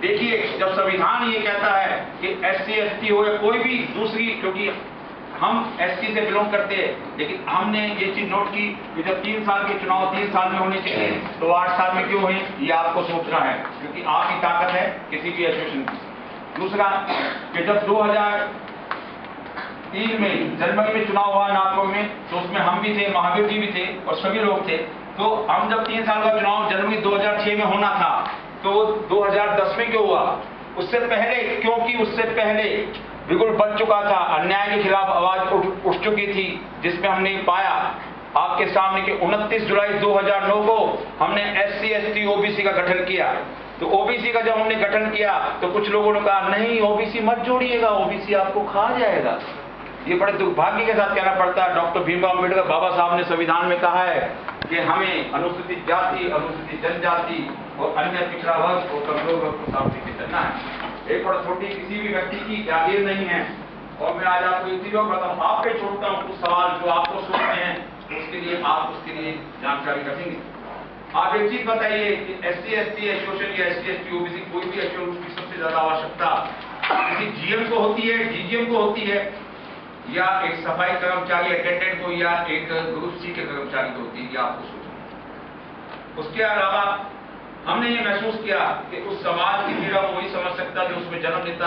देखिए, जब संविधान ये कहता है कि SC ST हो या कोई भी दूसरी, क्योंकि हम SC से बिलोंग करते हैं, लेकिन हमने ये चीज नोट की कि जब 3 साल के चुनाव 3 साल में होने चाहिए तो 8 साल में क्यों हुए, ये आपको सोचना है, क्योंकि आपकी ताकत है किसी भी एसोसिएशन की। दूसरा कि जब 2003 में जनवरी में चुनाव हुआ नागपुर में, तो उसमें हम भी थे, महावीर जी भी थे और सभी लोग थे। तो हम जब 3 साल का चुनाव जनवरी 2006 में होना था, तो 2010 में क्यों हुआ? उससे पहले, क्योंकि उससे पहले बिल्कुल बच चुका था, अन्याय के खिलाफ आवाज उठ चुकी थी, जिसमें हमने पाया आपके सामने कि 29 जुलाई 2009 को हमने SC ST OBC का गठन किया। तो OBC का जब हमने गठन किया तो कुछ लोगों ने कहा नहीं OBC मत जोड़िएगा, OBC आपको खा जाएगा। ये बड़े दुर्भाग्य के साथ कहना पड़ता है, डॉक्टर भीमराव अम्बेडकर बाबा साहब ने संविधान में कहा है कि हमें अनुसूचित जाति, अनुसूचित जनजाति और अन्य पिछड़ा वर्ग और कमजोर वर्ग को साथ लेके चलना है। एक बड़ा छोटी किसी भी व्यक्ति की जागीर नहीं है। और मैं आज आपको इसी वक्त बताऊं, आप पे छोड़ता हूं कुछ सवाल जो आपको सोचते हैं, उसके लिए आप उसके लिए जानकारी रखेंगे। आप एक चीज बताइए कि SC ST एसोसिएशन या SC ST OBC कोई भी एसोसिएशन की सबसे ज्यादा आवश्यकता किसी GM को होती है, DGM को होती है, या एक सफाई कर्मचारी अटेंडेंट को, या एक ग्रुप C के कर्मचारी को होती है, या आपको सोचना। उसके अलावा हमने ये महसूस किया कि उस समाज की पीड़ा को वही समझ सकता जो उसमें जन्म लेता।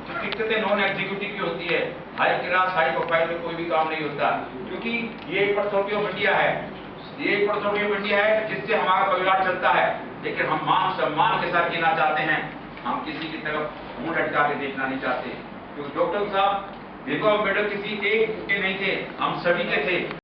जो दिक्कतें नॉन एग्जीक्यूटिव की होती है, हाई क्लास हाई प्रोफाइल में कोई भी काम नहीं होता, क्योंकि ये 1% ऑफ इंडिया है, ये 1% ऑफ इंडिया है जिससे हमारा परिवार चलता है। लेकिन हम मान सम्मान के साथ जीना चाहते हैं, हम किसी की तरफ मुंह लटका के देखना नहीं चाहते। क्योंकि डॉक्टर साहब भीमराव अम्बेडकर किसी एक के नहीं थे, हम सभी के थे।